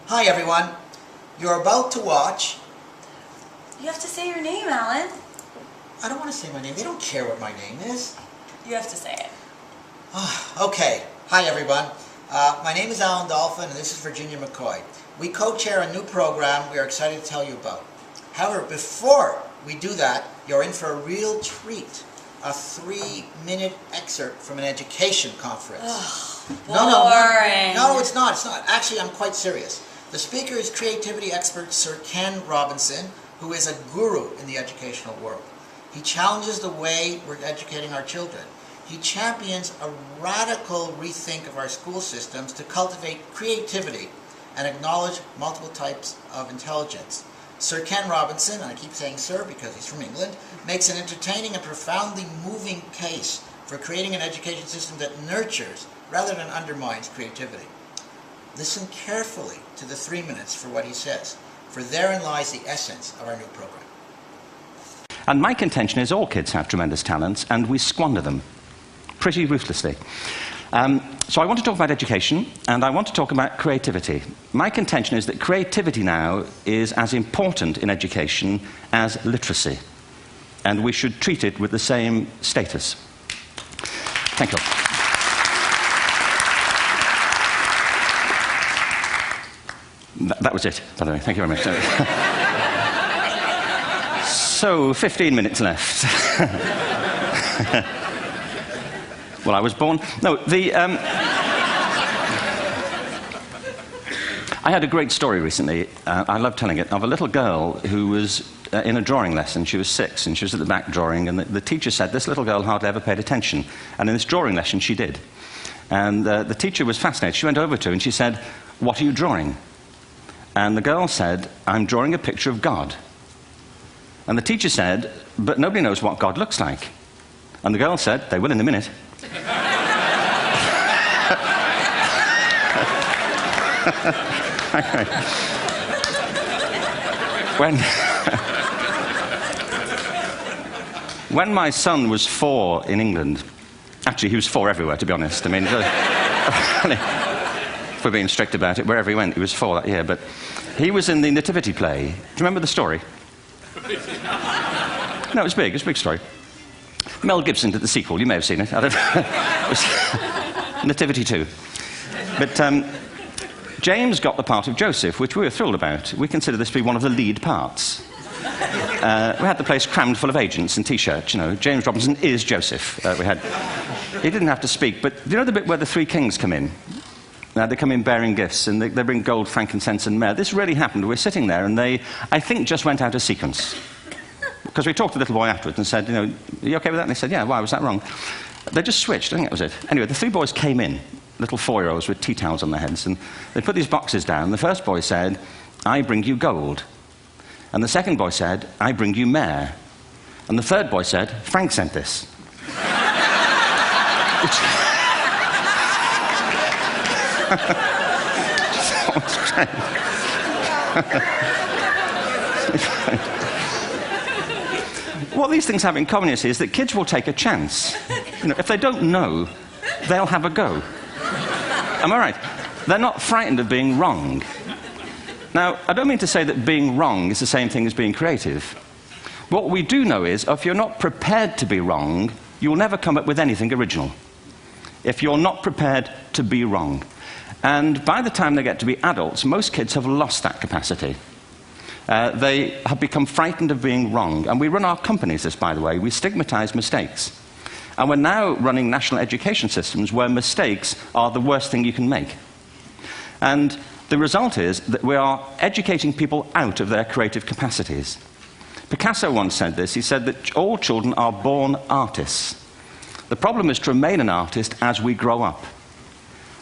Hi everyone. You're about to watch... You have to say your name, Alan. I don't want to say my name. They don't care what my name is. You have to say it. Okay. Hi everyone. My name is Alan Dolphin and this is Virginia McCoy. We co-chair a new program we are excited to tell you about. However, before we do that, you're in for a real treat. A 3-minute excerpt from an education conference. Boring. No, it's not. It's not. Actually, I'm quite serious. The speaker is creativity expert Sir Ken Robinson, who is a guru in the educational world. He challenges the way we're educating our children. He champions a radical rethink of our school systems to cultivate creativity and acknowledge multiple types of intelligence. Sir Ken Robinson, and I keep saying sir because he's from England, makes an entertaining and profoundly moving case for creating an education system that nurtures rather than undermines creativity. Listen carefully to the 3 minutes for what he says, for therein lies the essence of our new program. And my contention is all kids have tremendous talents and we squander them pretty ruthlessly. So I want to talk about education and I want to talk about creativity. My contention is that creativity now is as important in education as literacy, and we should treat it with the same status. Thank you. That was it, by the way. Thank you very much. So, 15 minutes left. Well, I was born... No, I had a great story recently, I love telling it, of a little girl who was in a drawing lesson. She was 6, and she was at the back drawing, and the teacher said this little girl hardly ever paid attention. And in this drawing lesson, she did. And the teacher was fascinated. She went over to her and she said, "What are you drawing?" And the girl said, "I'm drawing a picture of God." And the teacher said, "But nobody knows what God looks like." And the girl said, "They will in a minute." When my son was 4 in England, actually he was 4 everywhere, to be honest. I mean, if we're being strict about it, wherever he went, he was 4 that year. But he was in the Nativity play. Do you remember the story? No, it was big. It was a big story. Mel Gibson did the sequel. You may have seen it. I don't know. It was Nativity 2. But James got the part of Joseph, which we were thrilled about. We consider this to be one of the lead parts. We had the place crammed full of agents and T-shirts, you know. James Robinson is Joseph. He didn't have to speak, but do you know the bit where the 3 kings come in? They come in bearing gifts, and they bring gold, frankincense, and myrrh. This really happened. We're sitting there, and they, I think, just went out of sequence. Because we talked to the little boy afterwards and said, you know, "Are you okay with that?" And they said, "Yeah, why was that wrong?" They just switched. I think that was it. Anyway, the 3 boys came in, little 4-year-olds with tea towels on their heads, and they put these boxes down. The first boy said, "I bring you gold." And the second boy said, "I bring you myrrh." And the third boy said, "Frank sent this." What these things have in common is that kids will take a chance. You know, if they don't know, they'll have a go. Am I right? They're not frightened of being wrong. Now, I don't mean to say that being wrong is the same thing as being creative. What we do know is, if you're not prepared to be wrong, you'll never come up with anything original. If you're not prepared to be wrong. And by the time they get to be adults, most kids have lost that capacity. They have become frightened of being wrong. And we run our companies this, by the way. We stigmatize mistakes. And we're now running national education systems where mistakes are the worst thing you can make. And the result is that we are educating people out of their creative capacities. Picasso once said this. He said that all children are born artists. The problem is to remain an artist as we grow up.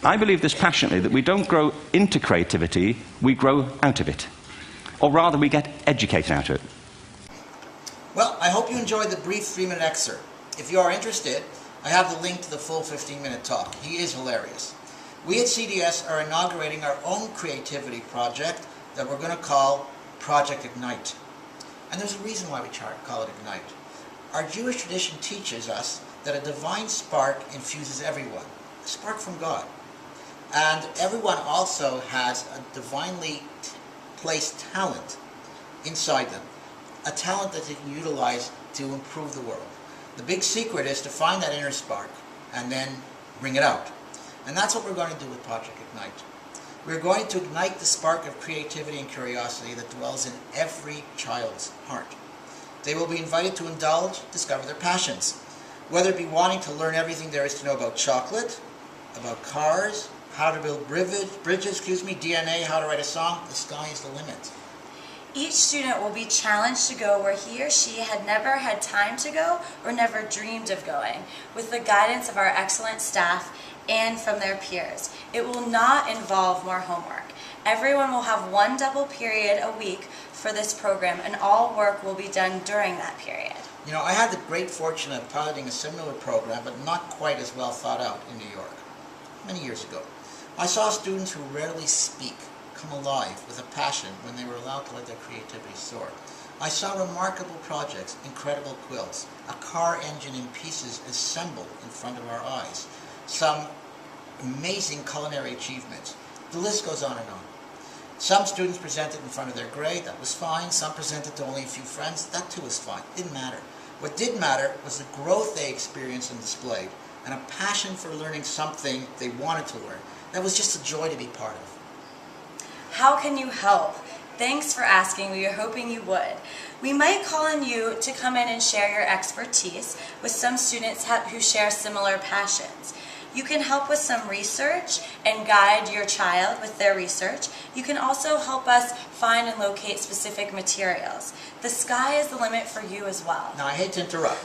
I believe this passionately, that we don't grow into creativity, we grow out of it. Or rather, we get educated out of it. Well, I hope you enjoyed the brief 3-minute excerpt. If you are interested, I have the link to the full 15-minute talk. He is hilarious. We at CDS are inaugurating our own creativity project that we're going to call Project Ignite. And there's a reason why we call it Ignite. Our Jewish tradition teaches us that a divine spark infuses everyone, a spark from God. And everyone also has a divinely placed talent inside them, a talent that they can utilize to improve the world. The big secret is to find that inner spark and then bring it out. And that's what we're going to do with Project Ignite. We're going to ignite the spark of creativity and curiosity that dwells in every child's heart. They will be invited to indulge, discover their passions, whether it be wanting to learn everything there is to know about chocolate, about cars, how to build bridges, DNA, how to write a song. The sky is the limit. Each student will be challenged to go where he or she had never had time to go or never dreamed of going, with the guidance of our excellent staff and from their peers. It will not involve more homework. Everyone will have one double period a week for this program, and all work will be done during that period. You know, I had the great fortune of piloting a similar program, but not quite as well thought out in New York, many years ago. I saw students who rarely speak come alive with a passion when they were allowed to let their creativity soar. I saw remarkable projects, incredible quilts, a car engine in pieces assembled in front of our eyes, some amazing culinary achievements. The list goes on and on. Some students presented in front of their grade, that was fine. Some presented to only a few friends, that too was fine. Didn't matter. What did matter was the growth they experienced and displayed, and a passion for learning something they wanted to learn. That was just a joy to be part of. How can you help? Thanks for asking. We are hoping you would. We might call on you to come in and share your expertise with some students who share similar passions. You can help with some research and guide your child with their research. You can also help us find and locate specific materials. The sky is the limit for you as well. Now, I hate to interrupt,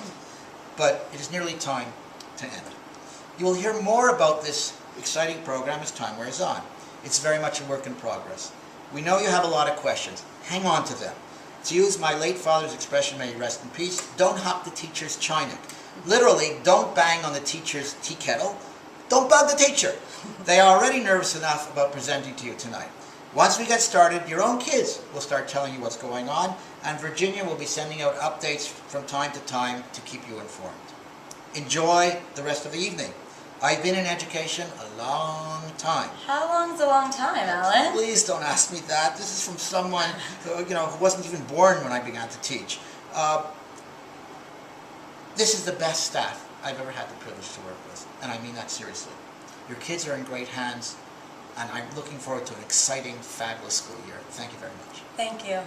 but it is nearly time to end. You will hear more about this exciting program as time wears on. It's very much a work in progress. We know you have a lot of questions. Hang on to them. To use my late father's expression, may he rest in peace, don't hop the teacher's china. Literally, don't bang on the teacher's tea kettle. Don't bug the teacher. They are already nervous enough about presenting to you tonight. Once we get started, your own kids will start telling you what's going on, and Virginia will be sending out updates from time to time to keep you informed. Enjoy the rest of the evening. I've been in education a long time. How long's a long time, Alan? Please don't ask me that. This is from someone who wasn't even born when I began to teach. This is the best staff I've ever had the privilege to work with, and I mean that seriously. Your kids are in great hands, and I'm looking forward to an exciting, fabulous school year. Thank you very much. Thank you.